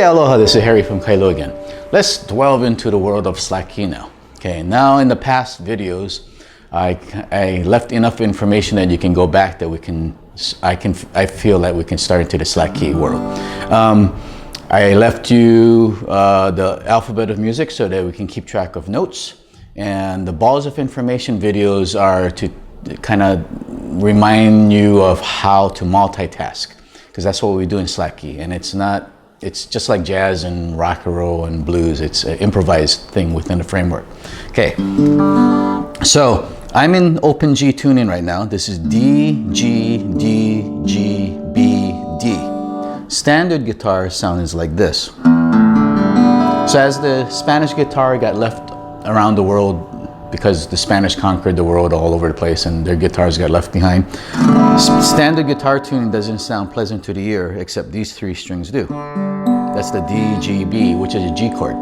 aloha, this is Harry from Kailo again. Let's delve into the world of Slack-Key now. Okay, now in the past videos, I left enough information that you can go back that I feel that we can start into the Slack-Key world. I left you the alphabet of music so that we can keep track of notes, and the balls of information videos are to kind of remind you of how to multitask, because that's what we do in Slack-Key, and it's just like jazz and rock and roll and blues. It's an improvised thing within the framework. Okay, so I'm in open G tuning right now. This is D, G, D, G, B, D. Standard guitar sound is like this. So as the Spanish guitar got left around the world, because the Spanish conquered the world all over the place and their guitars got left behind, standard guitar tuning doesn't sound pleasant to the ear, except these three strings do. That's the D, G, B, which is a G chord.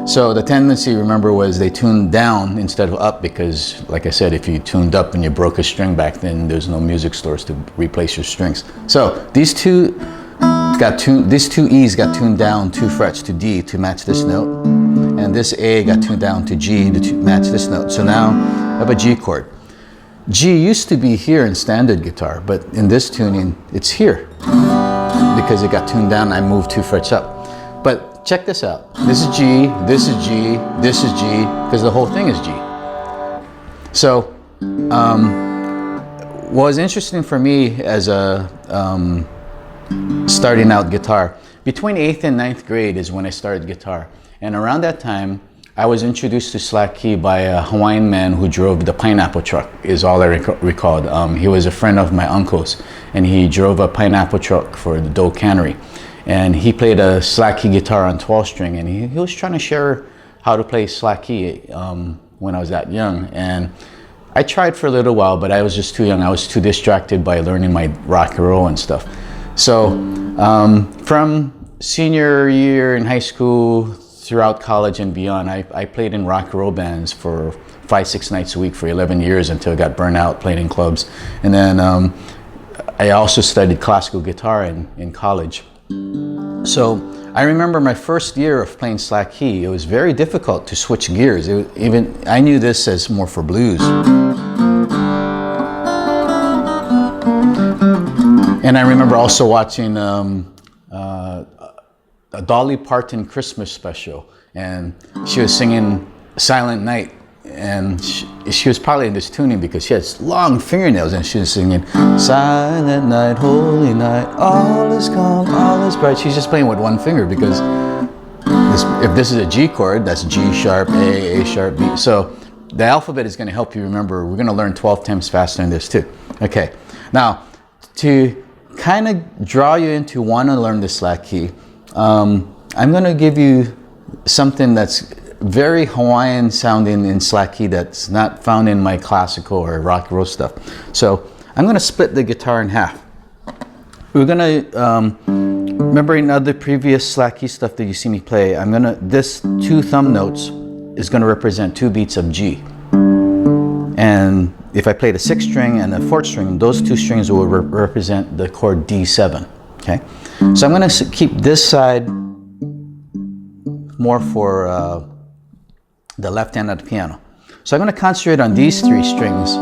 So the tendency, remember, was they tuned down instead of up, because like I said, if you tuned up and you broke a string back then, there's no music stores to replace your strings. So these two E's got tuned down 2 frets to D to match this note, and this A got tuned down to G to match this note. So now I have a G chord. G used to be here in standard guitar, but in this tuning, it's here. Because it got tuned down, I moved 2 frets up. But check this out. This is G, this is G, this is G, because the whole thing is G. So, what was interesting for me as a starting out guitar, between 8th and 9th grade is when I started guitar. And around that time, I was introduced to Slack-Key by a Hawaiian man who drove the pineapple truck, is all I recalled. He was a friend of my uncle's, and he drove a pineapple truck for the dough cannery. And he played a Slack-Key guitar on 12-string, and he was trying to share how to play Slack-Key when I was that young. And I tried for a little while, but I was just too young. I was too distracted by learning my rock and roll and stuff. So from senior year in high school, throughout college and beyond, I played in rock and roll bands for 5-6 nights a week for 11 years until I got burnt out playing in clubs. And then I also studied classical guitar in college. So I remember my first year of playing Slack-Key, it was very difficult to switch gears. I knew this as more for blues. And I remember also watching a Dolly Parton Christmas special, and she was singing Silent Night, and she was probably in this tuning because she has long fingernails, and she was singing Silent Night, Holy Night, all is calm, all is bright. She's just playing with one finger, because if this is a G chord, that's G sharp, A sharp, B. So the alphabet is going to help you remember. We're going to learn 12 times faster in this too. Okay, now to kind of draw you into want to learn the Slack-Key, I'm going to give you something that's very Hawaiian sounding in Slack-Key that's not found in my classical or rock and roll stuff. So I'm going to split the guitar in half. We're going to, remember in other previous Slack-Key stuff that you see me play, this 2 thumb notes is going to represent 2 beats of G. And if I play the 6th string and the 4th string, those 2 strings will represent the chord D7. Okay, so I'm going to keep this side more for the left hand of the piano. So I'm going to concentrate on these 3 strings,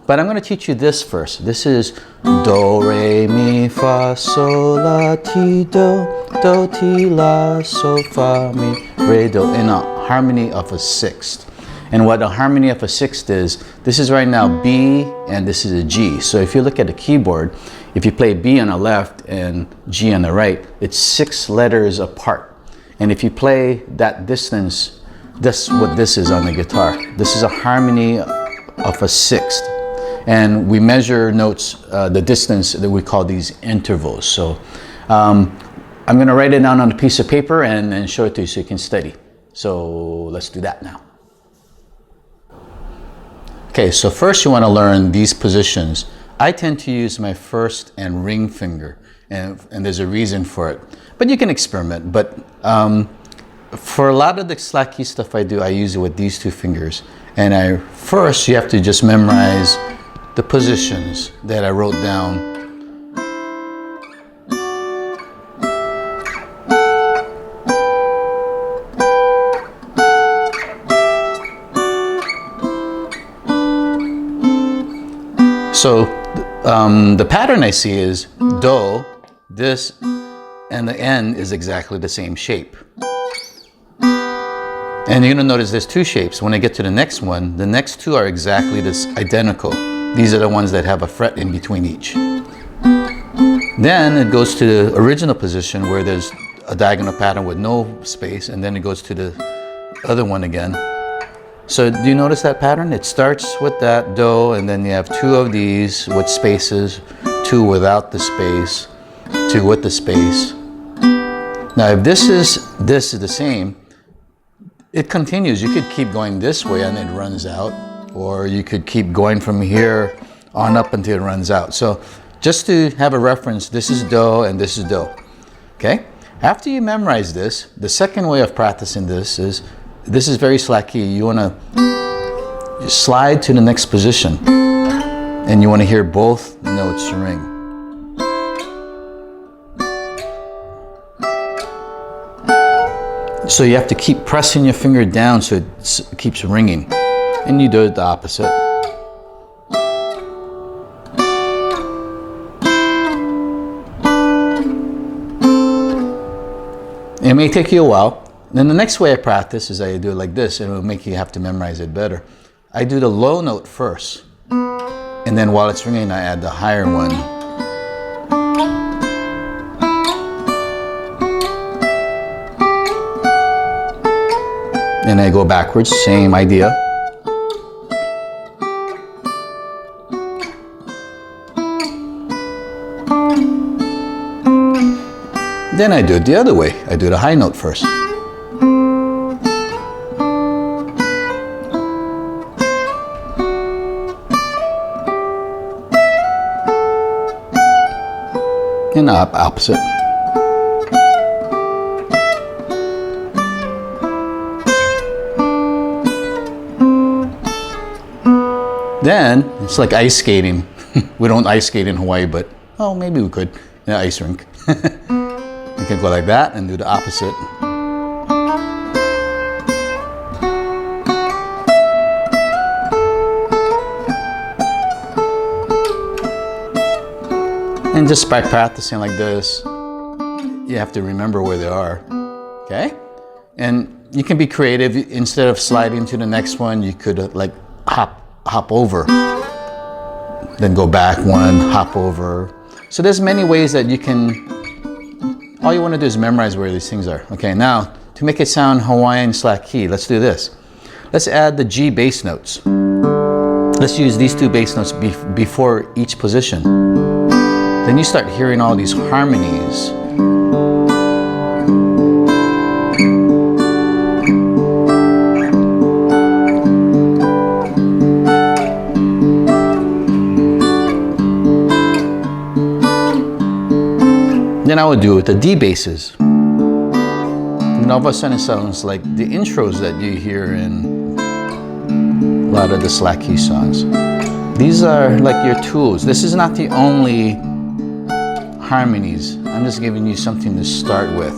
but I'm going to teach you this first. This is Do, Re, Mi, Fa, Sol, La, Ti, Do, Ti, La, Sol, Fa, Mi, Re, Do, in a harmony of a 6th. And what a harmony of a 6th is, this is right now B and this is a G. So if you look at the keyboard, if you play B on the left and G on the right, it's 6 letters apart. And if you play that distance, that's what this is on the guitar. This is a harmony of a 6th. And we measure notes, the distance, that we call these intervals. So I'm going to write it down on a piece of paper and show it to you so you can study. So let's do that now. Okay, so first you want to learn these positions. I tend to use my first and ring finger, and there's a reason for it. But you can experiment. But for a lot of the Slack-Key stuff I do, I use it with these 2 fingers. And first you have to just memorize the positions that I wrote down So the pattern I see is do, this, and the N is exactly the same shape. And you're gonna notice there's two shapes. When I get to the next one, the next two are exactly this identical. These are the ones that have a fret in between each. Then it goes to the original position where there's a diagonal pattern with no space, and then it goes to the other one again. So do you notice that pattern? It starts with that do, and then you have two of these with spaces, two without the space, two with the space. Now if this is the same, it continues. You could keep going this way and it runs out, or you could keep going from here on up until it runs out. So just to have a reference, this is do and this is do. Okay? After you memorize this, the second way of practicing this is very Slack-Key. You want to slide to the next position and you want to hear both notes ring. So you have to keep pressing your finger down so it keeps ringing. And you do it the opposite. It may take you a while. Then the next way I practice is I do it like this, and it will make you have to memorize it better. I do the low note first, and then while it's ringing, I add the higher one. And I go backwards, same idea. Then I do it the other way. I do the high note first. And the opposite. Then it's like ice skating. We don't ice skate in Hawaii, but oh, maybe we could in an ice rink. You can go like that and do the opposite. And just by practicing like this, you have to remember where they are, okay? And you can be creative. Instead of sliding to the next one, you could like hop over, then go back one, hop over. So there's many ways that you can, all you want to do is memorize where these things are. Okay, now to make it sound Hawaiian Slack-Key, let's do this. Let's add the G bass notes. Let's use these two bass notes before each position. Then you start hearing all these harmonies. Then I would do it with the D basses. And all of a sudden it sounds like the intros that you hear in a lot of the Slack-Key songs. These are like your tools. This is not the only harmonies. I'm just giving you something to start with.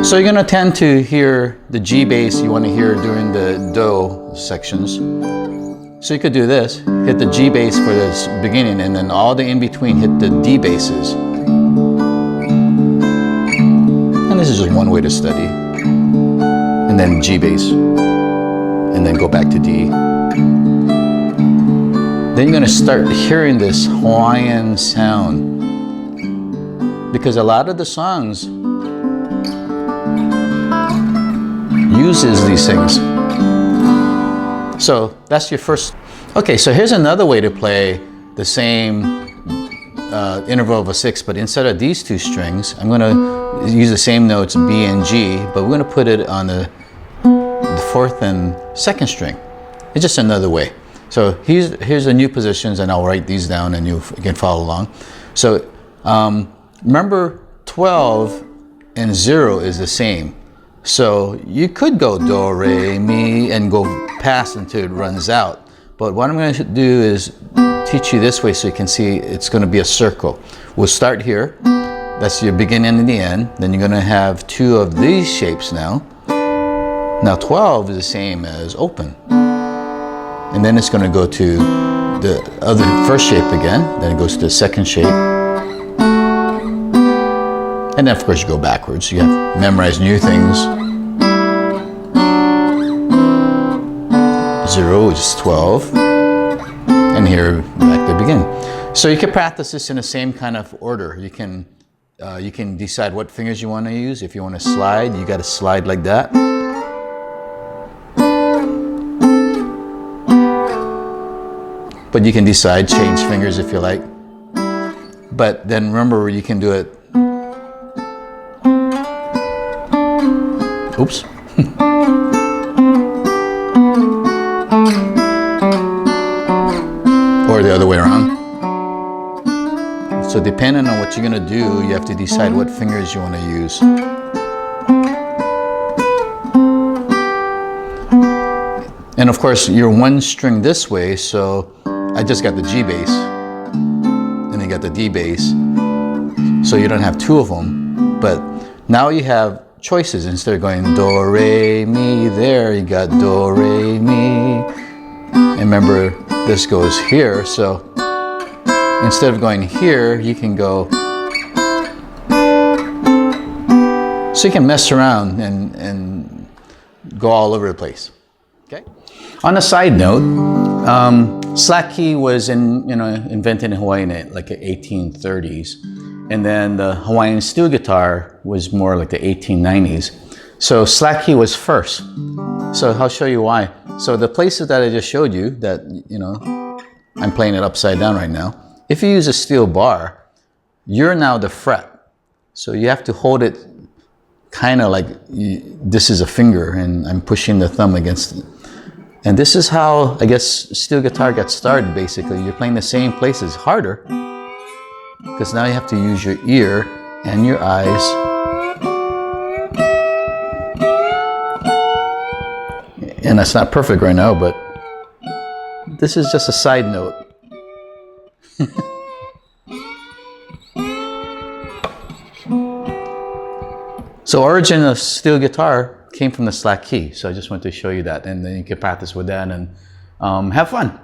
So you're gonna tend to hear the G bass you want to hear during the do sections. So you could do this, hit the G bass for the beginning, and then all the in-between hit the D basses. And this is just one way to study. And then G bass, and then go back to D. Then you're gonna start hearing this Hawaiian sound, because a lot of the songs uses these things. So that's your first. Okay, so here's another way to play the same interval of a sixth, but instead of these two strings, I'm gonna use the same notes B and G, but we're gonna put it on the fourth and second string. It's just another way. So here's the new positions, and I'll write these down and you can follow along. So remember 12 and 0 is the same. So you could go do, re, mi, and go past until it runs out. But what I'm going to do is teach you this way so you can see it's going to be a circle. We'll start here. That's your beginning and the end. Then you're going to have two of these shapes now. Now 12 is the same as open. And then it's going to go to the other first shape again. Then it goes to the second shape. And then of course you go backwards. You have to memorize new things. 0 is 12. And here back to the beginning. So you can practice this in the same kind of order. You can decide what fingers you want to use. If you want to slide, you got to slide like that. But you can decide, change fingers if you like. But then remember, you can do it. Oops. Or the other way around. So depending on what you're going to do, you have to decide what fingers you want to use. And of course, you're one string this way, so I just got the G bass, and then got the D bass, so you don't have two of them. But now you have choices. Instead of going do, re, mi there, you got do, re, mi. And remember, this goes here, so instead of going here, you can go. So you can mess around and go all over the place. Okay. On a side note, Slack-Key was invented in Hawaii in like the 1830s, and then the Hawaiian steel guitar was more like the 1890s. So Slack-Key was first. So I'll show you why. So the places that I just showed you, that I'm playing it upside down right now. If you use a steel bar, you're now the fret. So you have to hold it kind of like this is a finger, and I'm pushing the thumb against it. And this is how, I guess, steel guitar got started, basically. You're playing the same places harder, because now you have to use your ear and your eyes. And that's not perfect right now, but this is just a side note. So origin of steel guitar came from the Slack-Key. So I just wanted to show you that, and then you can practice with that and have fun.